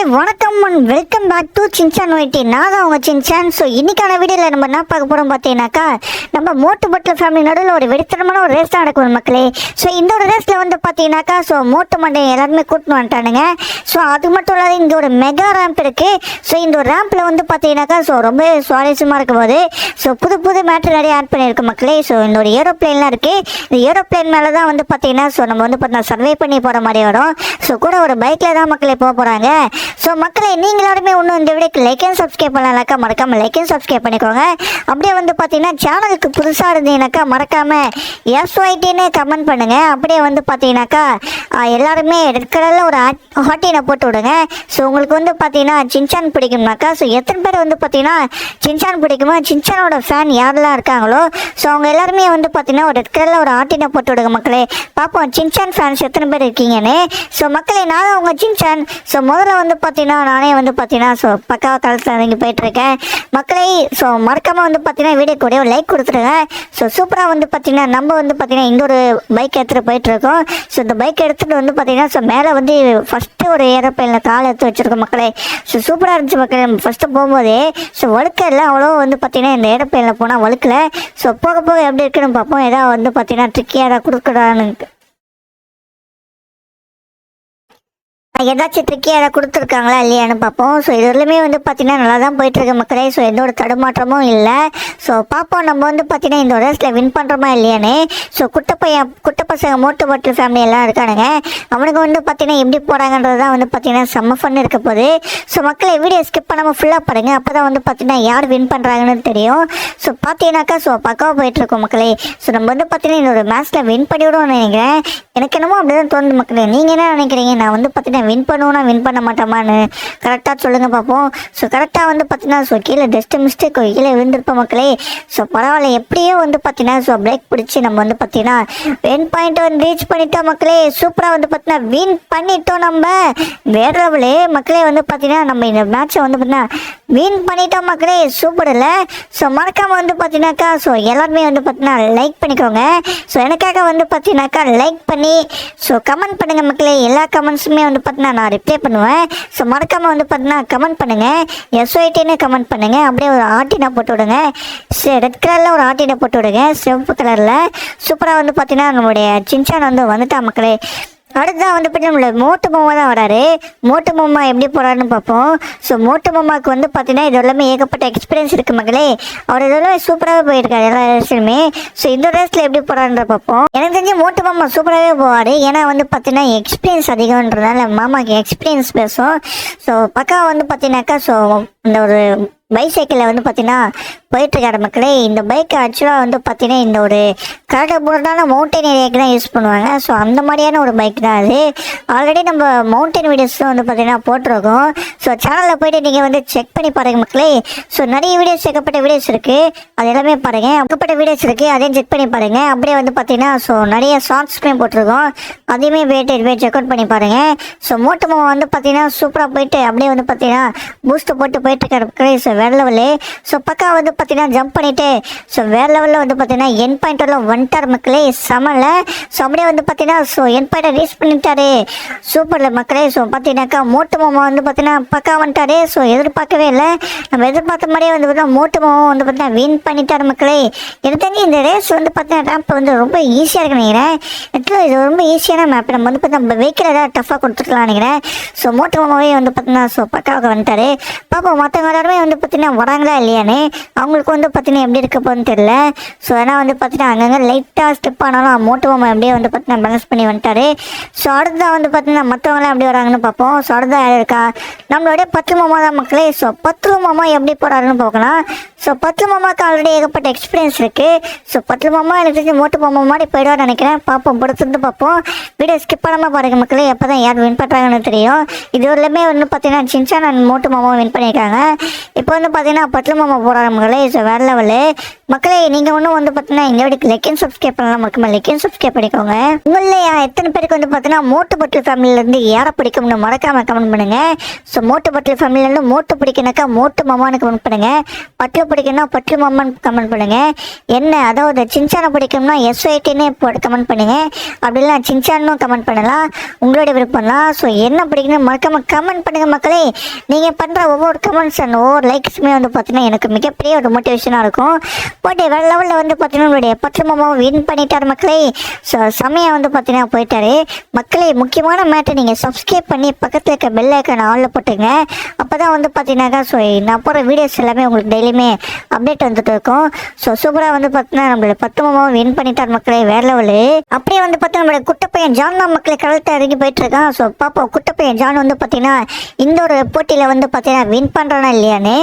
வணக்கம் and welcome back to Shinchan YT. நான் தான் உங்கள் சின்சான். ஸோ இன்றைக்கான வீடியோவில் நம்ம என்ன பார்க்க போகிறோம் பார்த்தீங்கன்னாக்கா, நம்ம மோட்டு பட்டில் ஃபேமிலி நடுவில் ஒரு வெடித்தனமான ஒரு ரேஸ் தான் நடக்கும் மக்களே. ஸோ இந்த ஒரு ரேஸில் வந்து பார்த்தீங்கன்னாக்கா, ஸோ மோட்டு மண்டை எல்லாருமே கூட்டின்னு வந்துட்டானுங்க. ஸோ அது மட்டும் இல்லாத இங்கே ஒரு மெகா ரேம்ப் இருக்குது. ஸோ இந்த ஒரு ரேம்பில் வந்து பார்த்தீங்கன்னாக்கா, ஸோ ரொம்ப சுவாரஸ்யமாக இருக்கும் போது ஸோ புது மேட்ரு நிறைய ஆட் பண்ணியிருக்கு மக்களே. ஸோ இந்த ஒரு ஏரோப்ளைன்லாம் இருக்குது. இந்த ஏரோப்ளைன் மேலே தான் வந்து பார்த்தீங்கன்னா, ஸோ நம்ம வந்து பார்த்தீங்கன்னா சர்வே பண்ணி போகிற மாதிரி வரும். ஸோ கூட ஒரு பைக்கில் தான் மக்களே போக போகிறாங்க. ஸோ மக்களை நீங்கள் எல்லாருமே இன்னும் இந்த வீடியோக்கு லைக் அண்ட் சப்ஸ்கிரைப் பண்ணலாம்க்கா, மறக்காமல் லைக் அண்ட் சப்ஸ்கிரைப் பண்ணிக்கோங்க. அப்படியே வந்து பார்த்தீங்கன்னா சேனலுக்கு புதுசாக இருந்தீங்கன்னாக்கா மறக்காமல் எஸ்ஒய்டின்னு கமெண்ட் பண்ணுங்கள். அப்படியே வந்து பார்த்தீங்கன்னாக்கா எல்லாருமே ரெட் கலரில் ஒரு ஹாட்டினை போட்டு விடுங்க. ஸோ உங்களுக்கு வந்து பார்த்தீங்கன்னா சின்சான் பிடிக்கும்னாக்கா, ஸோ எத்தனை பேர் வந்து பார்த்தீங்கன்னா சின்சான் பிடிக்குமோ, சின்சானோட ஃபேன் யாரெல்லாம் இருக்காங்களோ, ஸோ அவங்க எல்லாருமே வந்து பார்த்தீங்கன்னா ஒரு ரெட் கலரில் ஒரு ஹாட்டினை போட்டு விடுங்க மக்களே. பார்ப்போம் சின்சான் ஃபேன்ஸ் எத்தனை பேர் இருக்கீங்கன்னு. ஸோ மக்களே, நான் தான் உங்கள் சின்சான். ஸோ முதல்ல வந்து பார்த்தீங்கன்னா நானே வந்து பார்த்தீங்கன்னா ஸோ பக்காவ தளத்தில் இறங்கி போயிட்டுருக்கேன் மக்களே. ஸோ மறக்காமல் வந்து பார்த்தீங்கன்னா வீடியோ கூட ஒரு லைக் கொடுத்துருங்க. ஸோ சூப்பராக வந்து பார்த்தீங்கன்னா நம்ம வந்து பார்த்தீங்கன்னா இந்த ஒரு பைக் எடுத்துகிட்டு போயிட்டுருக்கோம். ஸோ இந்த பைக் எடுத்துகிட்டு வந்து பார்த்தீங்கன்னா ஸோ மேலே வந்து ஃபஸ்ட்டு ஒரு ஏரோப்ளைனில் கால் எடுத்து வச்சுருக்கோம் மக்களே. ஸோ சூப்பராக இருந்துச்சு மக்களே. நம்ம ஃபஸ்ட்டு போகும்போதே ஸோ வழுக்க இல்லை அவ்வளோ வந்து பார்த்தீங்கன்னா இந்த ஏரோப்ளைனில் போனால் வழுக்கல. ஸோ போக போக எப்படி இருக்குன்னு பார்ப்போம். ஏதாவது வந்து பார்த்தீங்கன்னா ட்ரிக்கியாக ஏதாவது கொடுக்குறான்னு ஏதாச்சும் ட்ரிக்கியாக அதை கொடுத்துருக்காங்களா இல்லையான்னு பார்ப்போம். ஸோ இது எல்லாமே வந்து பார்த்தீங்கன்னா நல்லா தான் போயிட்டுருக்கு மக்களே. ஸோ எந்த ஒரு தடுமாற்றமும் இல்லை. ஸோ பார்ப்போம் நம்ம வந்து பார்த்தீங்கன்னா இந்த ரேஸில் வின் பண்ணுறோமா இல்லையான்னு. ஸோ குட்டை பசங்க மோட்டு பட்டில் ஃபேமிலி எல்லாம் இருக்கானுங்க. அவனுக்கு வந்து பார்த்தீங்கன்னா எப்படி போகிறாங்கன்றது தான் வந்து பார்த்தீங்கன்னா செம்ம ஃபன் இருக்க போகுது. ஸோ மக்களை வீடியோ ஸ்கிப் பண்ணாமல் ஃபுல்லாக பாருங்கள். அப்போ தான் வந்து பார்த்தீங்கன்னா யார் வின் பண்ணுறாங்கன்னு தெரியும். ஸோ பார்த்தீங்கன்னாக்கா ஸோ பக்காவாக போயிட்டுருக்கோம் மக்களே. ஸோ நம்ம வந்து பார்த்தீங்கன்னா இந்த ஒரு மேட்ச்சில் வின் பண்ணிவிடுவோம்னு நினைக்கிறேன். எனக்கு என்னமோ அப்படி தான் தோணுது மக்களே. நீங்கள் என்ன நினைக்கிறீங்க? நான் வந்து பார்த்தீங்கன்னா வின் பண்ணுவோன்னா வின் பண்ண மாட்டோமான்னு கரெக்டாக சொல்லுங்கள் பார்ப்போம். ஸோ கரெக்டாக வந்து பார்த்தீங்கன்னா ஸோ கீழே டஸ்ட் மிஸ்டேக் கீழே விழுந்திருப்போம் மக்களே. ஸோ பரவாயில்ல, எப்படியோ வந்து பார்த்தீங்கன்னா ஸோ பிரேக் பிடிச்சி நம்ம வந்து பார்த்தீங்கன்னா 10.1 ரீச் பண்ணிட்டோம் மக்களே. சூப்பராக வந்து பார்த்தீங்கன்னா வின் பண்ணிட்டோம். நம்ம வேற லெவலு மக்களே. வந்து பார்த்தீங்கன்னா நம்ம இந்த மேட்சை வந்து பார்த்தீங்கன்னா வின் பண்ணிட்டோம் மக்களே. சூப்பர் இல்லை? ஸோ மறக்காமல் வந்து பார்த்தீங்கன்னாக்கா ஸோ எல்லாருமே வந்து பார்த்தீங்கன்னா லைக் பண்ணிக்கோங்க. ஸோ எனக்காக வந்து பார்த்தீங்கன்னாக்கா லைக் பண்ணி ஸோ கமெண்ட் பண்ணுங்கள் மக்களே. எல்லா கமெண்ட்ஸுமே வந்து பார்த்தீங்கன்னா நான் ரிப்ளை பண்ணுவேன். ஸோ மறக்காமல் வந்து பார்த்தீங்கன்னா கமெண்ட் பண்ணுங்கள். எஸ்ஒய்டின்னு கமெண்ட் பண்ணுங்கள். அப்படியே ஒரு ஆட்டினா போட்டு விடுங்க. ரெட் கலரில் ஒரு ஆட்டினை போட்டு விடுங்க, சிவப்பு கலரில். சூப்பராக வந்து பார்த்தீங்கன்னா நம்மளுடைய சின்சான் வந்துட்டா மக்களே. அடுத்ததான் வந்து பார்த்தீங்கன்னா நம்மளோட மோட்டு மாமா தான் வராரு. மோட்டு மாமா எப்படி போகிறாருன்னு பார்ப்போம். ஸோ மோட்டு மாமாவுக்கு வந்து பார்த்தீங்கன்னா இது எல்லாமே ஏகப்பட்ட எக்ஸ்பீரியன்ஸ் இருக்குது மக்களே. அவர் இதெல்லாம் சூப்பராகவே போயிருக்காரு எல்லா ரேஸ்லையுமே. ஸோ இந்த ரேஸில் எப்படி போகிறாருன்ற பார்ப்போம். எனக்கு தெரிஞ்சு மோட்டு மாமா சூப்பராகவே போவார். ஏன்னா வந்து பார்த்தீங்கன்னா எக்ஸ்பீரியன்ஸ் அதிகம்ன்றதுனால மாமாவுக்கு எக்ஸ்பீரியன்ஸ் பேசும். ஸோ பக்கா வந்து பார்த்தீங்கன்னாக்கா ஸோ இந்த ஒரு பைசைக்கிளில் வந்து பார்த்தீங்கன்னா போயிட்டுருக்காரு மக்களே. இந்த பைக் ஆக்சுவலாக வந்து பார்த்தீங்கன்னா இந்த ஒரு கரடுமுரடான மவுண்டைன் ஏரியாவுக்கு தான் யூஸ் பண்ணுவாங்க. ஸோ அந்த மாதிரியான ஒரு பைக் தான் அது. ஆல்ரெடி நம்ம மவுண்டைன் வீடியோஸும் வந்து பார்த்தீங்கன்னா போட்டிருக்கோம். ஸோ சேனலில் போய்ட்டு நீங்கள் வந்து செக் பண்ணி பாருங்கள் மக்களே. ஸோ நிறைய வீடியோஸ் ஏகப்பட்ட வீடியோஸ் இருக்குது, அது எல்லாமே பாருங்கள். ஏகப்பட்ட வீடியோஸ் இருக்குது, அதையும் செக் பண்ணி பாருங்கள். அப்படியே வந்து பார்த்தீங்கன்னா ஸோ நிறைய ஷார்ட்ஸ்மே போட்டிருக்கோம், அதையுமே போய் செக் அவுட் பண்ணி பாருங்கள். ஸோ மோட்டு மாமா வந்து பார்த்தீங்கன்னா சூப்பராக போயிட்டு அப்படியே வந்து பார்த்தீங்கன்னா பூஸ்ட்டு போட்டு போயிட்டுருக்காரு மக்களே. ஸோ வேறு லெவலு. ஸோ பக்கா வந்து பார்த்தீங்கன்னா ஜம்ப் பண்ணிவிட்டு ஸோ வேறு லெவலில் வந்து பார்த்தீங்கன்னா என் பாயிண்டரில் வந்துட்டார் மக்களே. செமல. ஸோ அப்படியே வந்து பார்த்தீங்கன்னா ஸோ என் பாயிண்டை ரீச் பண்ணிட்டாரு. சூப்பரில் மக்களே. ஸோ பார்த்தீங்கன்னாக்கா மோட்டு மாமா வந்து பார்த்தீங்கன்னா பக்கா வந்துட்டாரு. ஸோ எதிர்பார்க்கவே இல்லை, நம்ம எதிர்பார்த்த மாதிரியே வந்து பார்த்தீங்கன்னா மோட்டு மாமா வந்து பார்த்தீங்கன்னா வின் பண்ணிட்டார் மக்களே. எனக்கு தெரிஞ்சு இந்த ரேஸ் வந்து பார்த்தீங்கன்னா ரேம்ப் வந்து ரொம்ப ஈஸியாக இருக்குன்னு நினைக்கிறேன். ஆக்சுவலாக இது ரொம்ப ஈஸியான மேப். நம்ம வந்து பார்த்தீங்கன்னா நம்ம வெஹிக்கிள் ஏதாவது டஃபாக கொடுத்துருக்கலாம் நினைக்கிறேன். ஸோ மோட்டு மாமாவே வந்து பார்த்தீங்கன்னா ஸோ பக்காவுக்கு வந்துட்டாரு. பாப்பா மற்றவங்க எல்லாருமே வந்து பார்த்தீங்கன்னா வராங்களா இல்லையானே, அவங்களுக்கு வந்து பார்த்தீங்கன்னா எப்படி இருக்க போகுதுன்னு தெரியல. ஸோ ஏன்னா வந்து பார்த்தீங்கன்னா அங்கங்கே லைட்டாக ஸ்டெப் ஆனாலும் மோட்டு மாமா எப்படியே வந்து பார்த்தீங்கன்னா பேலன்ஸ் பண்ணி வந்துட்டாரு. ஸோ அடுத்ததான் வந்து பார்த்தீங்கன்னா மற்றவங்களாம் எப்படி வராங்கன்னு பார்ப்போம். ஸோ அடுத்ததான் யார் இருக்கா? நம்மளுடைய பத்து மாமா தான் மக்களே. ஸோ பத்து மாமா எப்படி போகிறாருன்னு பார்க்கலாம். ஸோ பத்து மாமாவுக்கு ஆல்ரெடி ஏகப்பட்ட எக்ஸ்பீரியன்ஸ் இருக்குது. ஸோ பத்து மாமா எனக்கு தெரிஞ்சு மோட்டு மாமா மாதிரி போயிடுவான்னு நினைக்கிறேன். பார்ப்போம், பொறுத்திருந்து பார்ப்போம். வீடியோ ஸ்கிப் பண்ணாமல் பாருங்க மக்களே. எப்போ தான் யார் வின் பண்ணுறாங்கன்னு தெரியும். இது எல்லாமே வந்து பார்த்தீங்கன்னா சின்சான் அண்ட் மோட்டு மாமா வின் பண்ணியிருக்காங்க. இப்போ வந்து பார்த்தீங்கன்னா பட்லு மாமா போகிறாங்க மக்களே. ஸோ வேறு லெவலு மக்களே. நீங்கள் ஒன்றும் வந்து பார்த்தீங்கன்னா எங்கள் வீட்டுக்கு லைக் அண்ட் சப்ஸ்கிரைப் பண்ணலாம் மறக்காம லைக் அண்ட் சப்ஸ்கிரைப் பண்ணிக்கோங்க. உங்களில் எத்தனை பேருக்கு வந்து பார்த்தீங்கன்னா மோட்டு பட்லு ஃபேமிலியிலேருந்து யாரை பிடிக்கும்னு மறக்காம கமெண்ட் பண்ணுங்கள். ஸோ மோட்டு பட்லு ஃபேமிலியிலேருந்து மோட்டு பிடிக்கனாக்கா மோட்டு மாமான்னு கமெண்ட் பண்ணுங்கள். பட்லு பிடிக்குன்னா பட்லு மாமான்னு கமெண்ட் பண்ணுங்கள். என்ன அதாவது சின்சானை பிடிக்கும்னா SYTன்னு கமெண்ட் பண்ணுங்கள். அப்படி இல்லை சின்சானும் கமெண்ட் பண்ணலாம், உங்களோட விருப்பம்லாம். ஸோ என்ன பிடிக்கணும் மறக்காம கமெண்ட் பண்ணுங்கள் மக்களே. நீங்கள் பண்ணுற ஒவ்வொரு கமெண்ட்ஸ் அண்ட் ஒவ்வொரு லைக்ஸுமே வந்து பார்த்தீங்கன்னா எனக்கு மிகப்பெரிய ஒரு மோட்டிவேஷனாக இருக்கும். பட் வேறு லெவலில் வந்து பார்த்தீங்கன்னா உங்களுடைய பட்லு மாமாவும் வின் பண்ணிட்டார் மக்களே. ஸோ செமையாக வந்து பார்த்தீங்கன்னா போயிட்டாரு மக்களே. முக்கியமான மேட்டர் நீங்கள் சப்ஸ்கிரைப் பண்ணி பக்கத்தில் இருக்க பெல் ஐக்கான ஆளில் போட்டுங்க. அப்போ தான் வந்து பார்த்தீங்கன்னாக்கா ஸோ நான் போகிற வீடியோஸ் எல்லாமே உங்களுக்கு டெய்லியுமே அப்டேட் வந்துட்டு இருக்கும். ஸோ சூப்பராக வந்து பார்த்தீங்கன்னா நம்மளுடைய பட்லு மாமாவும் வின் பண்ணிட்டார் மக்களே. வேறு லெவலு. அப்படியே வந்து பார்த்தீங்கன்னா நம்மளுடைய குட்டப்பையன் ஜான் தான் மக்களே கடல்கிட்ட இறங்கி போயிட்டு இருக்கான். ஸோ பாப்பா குட்டப்பையன் ஜான் வந்து பார்த்தீங்கன்னா இந்த ஒரு போட்டியில் வந்து பார்த்தீங்கன்னா வின் பண்ணுறானா இல்லையான்னு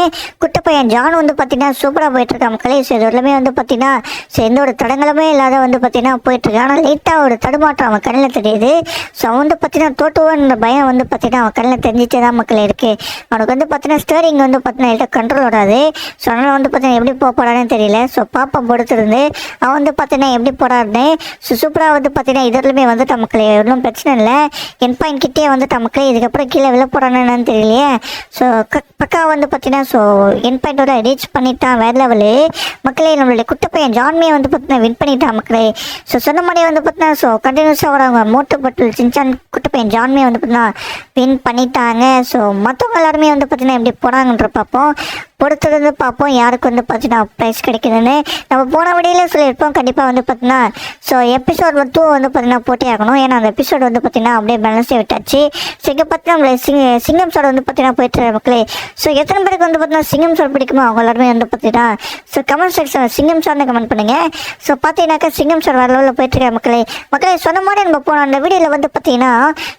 குட்டப்பையன் ஜான் வந்து பார்த்தீங்கன்னா சூப்பராக போயிட்டு இருக்கான் மக்களே. ஸோ இது எல்லாமே வந்து பார்த்தீங்கன்னா ஸோ எந்த ஒரு தடங்களுமே இல்லாத வந்து பார்த்தீங்கன்னா போயிட்டு இருக்கான். ஆனால் லைட்டாக ஒரு தடுமாற்றம் அவன் கண்ணில் தெரியுது. ஸோ அவன் வந்து பார்த்தீங்கன்னா தோட்டுவோன்ற பயம் வந்து பார்த்தீங்கன்னா அவன் கண்ணில் தெரிஞ்சிட்டே தான் மக்கள் இருக்குது. அவனுக்கு வந்து பார்த்தீங்கன்னா ஸ்டேரிங் வந்து பார்த்தீங்கன்னா லைட்டாக கண்ட்ரோல் வராது. ஸோ அதனால் வந்து பார்த்தீங்கன்னா எப்படி போக போகிறான்னு தெரியல. ஸோ பாப்பா பொறுத்திருந்து அவன் வந்து பார்த்தீங்கன்னா எப்படி போகிறாருன்னு ஸோ சூப்பராக வந்து பார்த்தீங்கன்னா இதெல்லாமே வந்துட்டு மக்களே ஒன்றும் பிரச்சனை இல்லை. என் பாயிண்ட் கிட்டே வந்துட்டு மக்களே. இதுக்கப்புறம் கீழே விழ போகிறான்னு தெரியலையே. ஸோ பக்கா வந்து பார்த்தீங்கன்னா ஸோ என் பாயிண்டோட ரீச் பண்ணிட்டான். வேறு லெவலு மக்களே. நம்மளுடைய குட்டப்பையன் ஜான்மே வந்து பார்த்தீங்கன்னா வின் பண்ணிட்டான் மக்களே. ஸோ சொன்ன மாதிரி வந்து பார்த்தீங்கன்னா ஸோ கண்டினியூஸாக வரவங்க மோட்டு பட்லு சின்சான் குட்டப்பையன் ஜான்மே வந்து பார்த்தீங்கன்னா வின் பண்ணிட்டாங்க. ஸோ மற்றவங்க எல்லாருமே வந்து பார்த்தீங்கன்னா எப்படி போனாங்கன்ற பார்ப்போம். பொறுத்திருந்து பார்ப்போம் யாருக்கு வந்து பார்த்தீங்கன்னா ப்ரைஸ் கிடைக்குதுன்னு. நம்ம போன வீடியோவில் சொல்லியிருப்போம் கண்டிப்பாக வந்து பார்த்தீங்கன்னா ஸோ எபிசோட் 2 வந்து பார்த்தீங்கன்னா போட்டே ஆகணும். ஏன்னா அந்த எபிசோட் வந்து பார்த்தீங்கன்னா அப்படியே பேலன்ஸே விட்டாச்சு. ஸோ இங்கே பார்த்தீங்கன்னா நம்மளை சிங்கம் சார் வந்து பார்த்தீங்கன்னா போயிட்டு மக்களே. ஸோ எத்தனை பேருக்கு வந்து பார்த்தீங்கன்னா சிங்கம் சார் பிடிக்குமோ அவங்க எல்லாருமே வந்து பார்த்தீங்கன்னா ஸோ கமெண்ட் செக்ஷன் சிங்கம் சார்னு கமெண்ட் பண்ணுங்கள். ஸோ பார்த்தீங்கன்னாக்கா சிங்கம் சார் வேறு லெவலில் போயிட்டுருக்க மக்களே சொன்ன மாதிரி நம்ம போன அந்த வீடியோவில் வந்து பார்த்தீங்கன்னா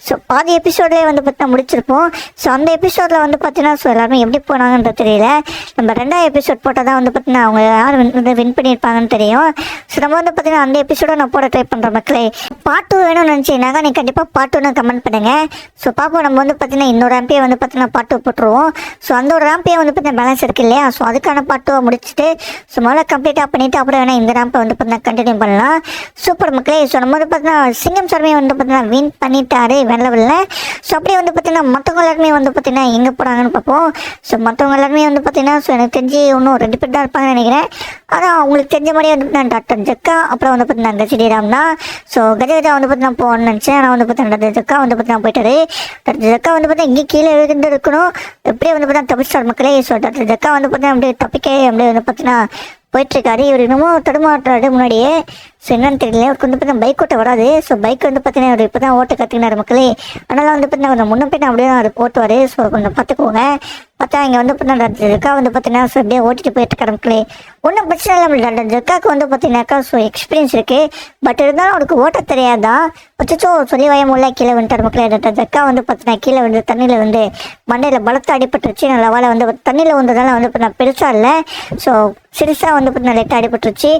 ஸோ பாதி எபிசோட்லேயே வந்து பார்த்தீங்கன்னா முடிச்சிருப்போம். ஸோ அந்த எபிசோடில் வந்து பார்த்தீங்கன்னா ஸோ எல்லாருமே எப்படி போனாங்கன்றது தெரியல. நம்ம 2வது எபிசோட் போட்டால் தான் வந்து பார்த்தீங்கன்னா அவங்க யார் வின் பண்ணியிருப்பாங்கன்னு தெரியும். ஸோ நம்ம வந்து பார்த்தீங்கன்னா அந்த எபிசோட நான் போட ட்ரை பண்ணுறேன் மக்களே. பார்ட் 2 வேணும்னு நினச்சிங்கனாக்கா நீங்கள் கண்டிப்பாக பார்ட் 2 கமெண்ட் பண்ணுங்கள். ஸோ பார்ப்போம். நம்ம வந்து பார்த்தீங்கன்னா இன்னொரு ரேம்பையை வந்து பார்த்தீங்கன்னா பார்ட் 2 போட்டுருவோம். ஸோ அந்த ஒரு ரேம்பையை வந்து பார்த்தீங்கன்னா பேலன்ஸ் இருக்கு இல்லையா. ஸோ அதுக்கான பார்ட் 2 முடிச்சுட்டு ஸோ முதல்ல கம்ப்ளீட்டாக பண்ணிவிட்டு அப்புறம் வேணால் இந்த ரேம்பை வந்து பார்த்தீங்கன்னா கண்டினியூ பண்ணலாம். சூப்பர் மக்களே. ஸோ நம்ம வந்து பார்த்தீங்கன்னா சிங்கம் சார்மே வந்து பார்த்தீங்கன்னா வின் பண்ணிட்டாரு வேறு லெவலில். ஸோ அப்படியே வந்து பார்த்தீங்கன்னா மற்றவங்க எல்லாருமே வந்து பார்த்தீங்கன்னா எங்கே போகிறாங்கன்னு பார்ப்போம். ஸோ மற்றவங்க எல்லாருமே வந்து பார்த்தீங்கன்னா ஸோ எனக்கு தெரிஞ்சு இன்னும் 2 பேர் தான் இருப்பாங்கன்னு நினைக்கிறேன். ஆனால் அவங்களுக்கு தெரிஞ்ச மாதிரியே வந்து நான் டாக்டர் ஜக்கா அப்புறம் வந்து பார்த்தீங்கன்னா கஜிராம் தான். ஸோ கஜகஜா வந்து பார்த்தீங்கன்னா போகணும்னு நினச்சேன். ஆனால் வந்து பார்த்தீங்கன்னா டாக்டர் ஜக்கா வந்து பார்த்தீங்கன்னா போயிட்டாரு. டாக்டர் ஜக்கா வந்து பார்த்தீங்கன்னா இங்கே கீழே இருந்து இருக்கணும். எப்படியே வந்து பார்த்தீங்கன்னா தப்பிச்சார் மக்களே. ஸோ டாக்டர் ஜக்கா வந்து பார்த்தீங்கன்னா அப்படியே தப்பிக்கே அப்படியே வந்து பார்த்தீங்கன்னா போயிட்டுருக்காரு. இவர் இன்னமும் தடுமாற்றாரு முன்னாடியே. ஸோ என்னன்னு தெரியல. அவருக்கு வந்து பார்த்தீங்கன்னா பைக் ஓட்ட வராது. ஸோ பைக் வந்து பார்த்தீங்கன்னா அவர் இப்போ தான் ஓட்ட கற்றுக்கினார் மக்களே. அதனால் வந்து பார்த்தீங்கன்னா கொஞ்சம் முன்ன போய்ட்டு அப்படியே தான் அவர் ஓட்டுவார். ஸோ கொஞ்சம் பார்த்துக்கோங்க. பார்த்தா இங்கே வந்து பார்த்தீங்கன்னா ஜக்கா வந்து பார்த்தீங்கன்னா ஸோ அப்படியே ஓட்டிட்டு போயிட்டு மக்களே. ஒன்றும் பிரச்சனை இல்லை. டாக்டர் ஜக்காவுக்கு வந்து பார்த்தீங்கன்னாக்கா ஸோ எக்ஸ்பீரியன்ஸ் இருக்குது. பட் இருந்தாலும் அவருக்கு ஓட்ட தெரியாதான். வச்சுச்சோ சொல்லி வயமுள்ள கீழே வந்துட்டார் மக்களே. டாக்டர் ஜக்கா வந்து பார்த்தீங்கன்னா கீழே வந்து தண்ணியில் வந்து மண்டையில் பலத்தை அடிபட்டுருச்சு. நல்ல வேலை வந்து தண்ணியில் வந்ததால வந்து பார்த்தீங்கன்னா பெருசாக இல்லை. ஸோ சிறுசாக வந்து பார்த்தீங்கன்னா லைட்டாக அடிபட்டுருச்சு.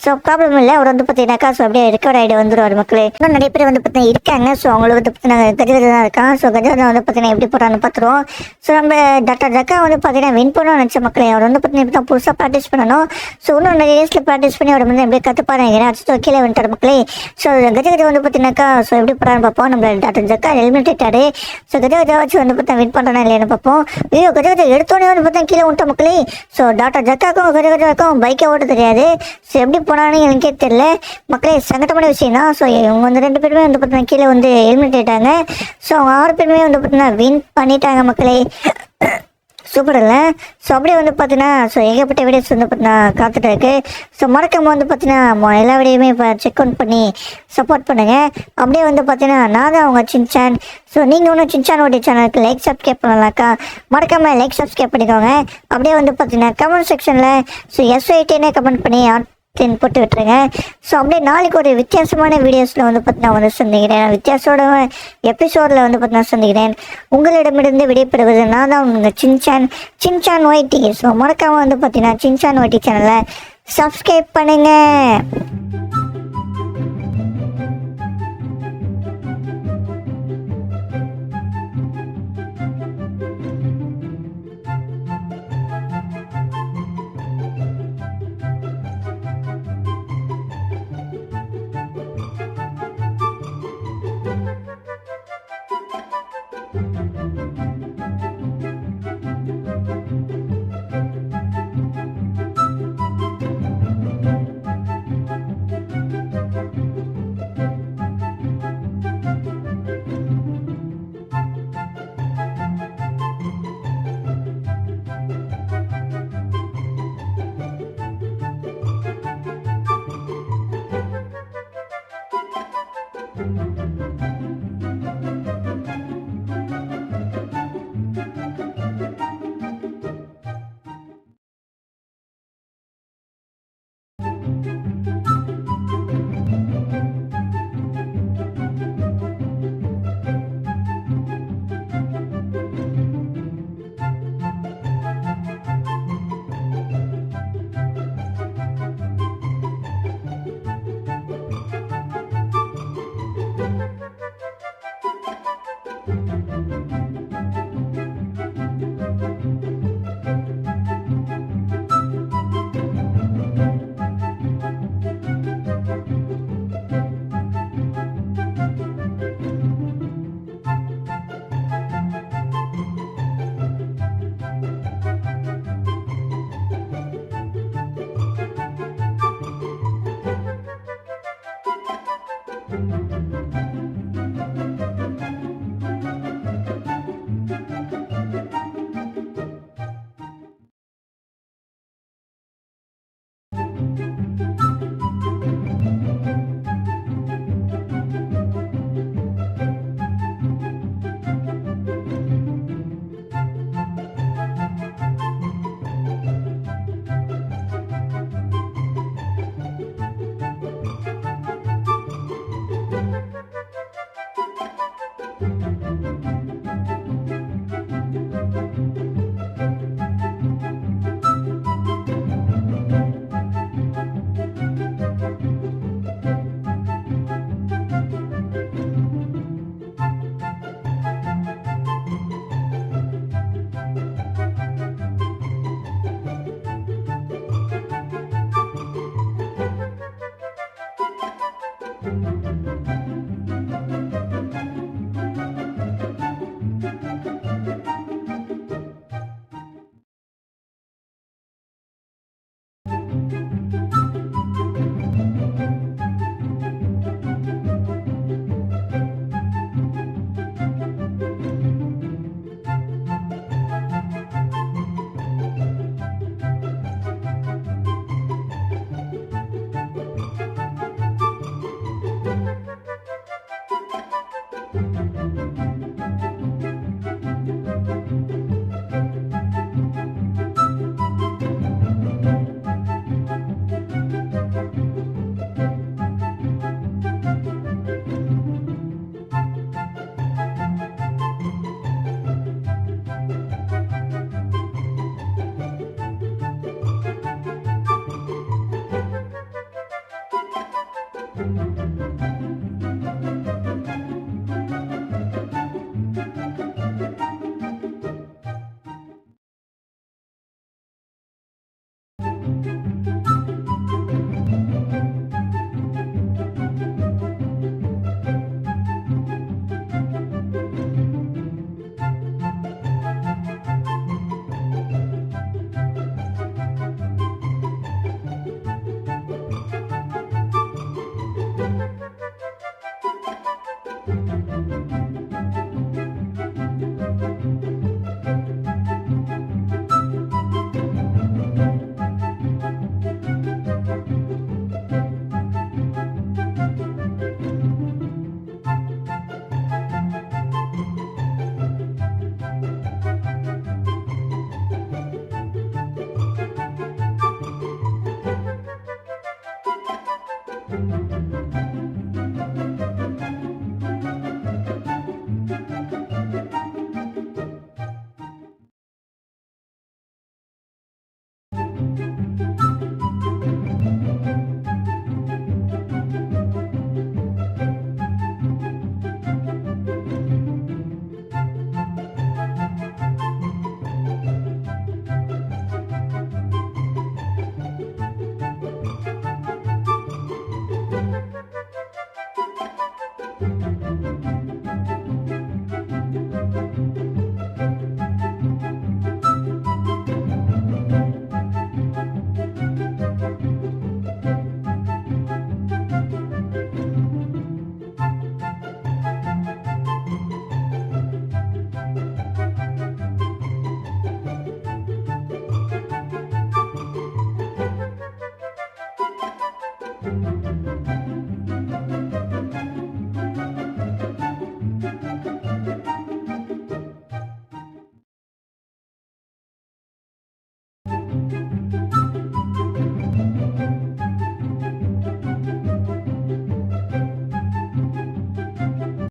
ஸோ ப்ராப்ளம் இல்லை. அவர் வந்து பார்த்தீங்கன்னாக்கா ஸோ அப்படியே ரெக்கவர் ஆகிட்டு வந்துடுவார் மக்களே. இன்னும் நிறைய பேர் வந்து பார்த்தீங்கன்னா இருக்காங்க. ஸோ அவங்களுக்கு வந்து பார்த்தீங்கன்னா கஜகஜா தான் இருக்கான். ஸோ கஜகஜா வந்து பார்த்தீங்கன்னா எப்படி போகிறான்னு பார்த்துருவோம். ஸோ நம்ம டாக்டர் ஜக்கா வந்து பார்த்தீங்கன்னா வின் பண்ணணும்னு நினச்ச மக்களே. அவர் வந்து பார்த்தீங்கன்னா இப்போ தான் புதுசாக ப்ராக்டிஸ் பண்ணணும். ஸோ இன்னும் நிறைய டேஸில் ப்ராக்டிஸ் பண்ணி அவர் வந்து எப்படி கற்றுப்பாரு அச்சு கீழே வந்துட்டார் மக்களே. ஸோ கஜகஜா வந்து பார்த்தீங்கன்னாக்கா ஸோ எப்படி போகிறான்னு பார்ப்போம். நம்ம டாக்டர் ஜக்கா எலிமினேட் ஆகிட்டாரு. ஸோ கஜகஜா வச்சு வந்து பார்த்தா வின் பண்ணுறானா இல்லைன்னு பார்ப்போம். ஐயோ கஜகஜா எடுத்தோடனே வந்து பார்த்தா கீழே வந்துட்ட மக்களே. ஸோ டாக்டர் ஜக்காக்கும் கஜகஜாக்கும் பைக்கை ஓட்ட தெரியாது. ஸோ எப்படி போனான்னு எனக்கே தெரியல மக்களே. சங்கட்டமான விஷயம் தான். ஸோ இவங்க வந்து 2 பேருமே வந்து பார்த்தீங்கன்னா கீழே வந்து எலிமினேட் ஆகிட்டாங்க. ஸோ அவங்க 6 பேருமே வந்து பார்த்தீங்கன்னா வின் பண்ணிட்டாங்க மக்களே. சூப்பர் இல்லை. ஸோ அப்படியே வந்து பார்த்தீங்கன்னா ஸோ ஏகப்பட்ட வீடியோஸ் வந்து பார்த்தீங்கன்னா காத்துட்டு இருக்கு. ஸோ மறக்காம வந்து பார்த்தீங்கன்னா எல்லா வீடியோமே இப்போ செக் அவுட் பண்ணி சப்போர்ட் பண்ணுங்கள். அப்படியே வந்து பார்த்தீங்கன்னா நான் தான் அவங்க சின்சான். ஸோ நீங்கள் ஒன்றும் சின்சான் ஓடி சேனலுக்கு லைக் சப்ஸ்கிரைப் பண்ணலாக்கா மறக்காமல் லைக் சப்ஸ்கிரைப் பண்ணிக்கோங்க. அப்படியே வந்து பார்த்தீங்கன்னா கமெண்ட் செக்ஷனில் ஸோ SYTன்னு கமெண்ட் பண்ணி போட்டு விட்டுருங்க. ஸோ அப்படியே நாளைக்கு ஒரு வித்தியாசமான வீடியோஸில் வந்து பார்த்தீங்கன்னா வந்து சந்திக்கிறேன். வித்தியாசோட எபிசோடில் வந்து பார்த்தீங்கன்னா சந்திக்கிறேன். உங்களிடமிருந்து விடைபெறுவது நான் தான் உங்கள் சின்சான் ஒய்டி. ஸோ மறக்காமல் வந்து பார்த்தீங்கன்னா சின்சான் ஒய்டி சேனலை சப்ஸ்கிரைப் பண்ணுங்கள்.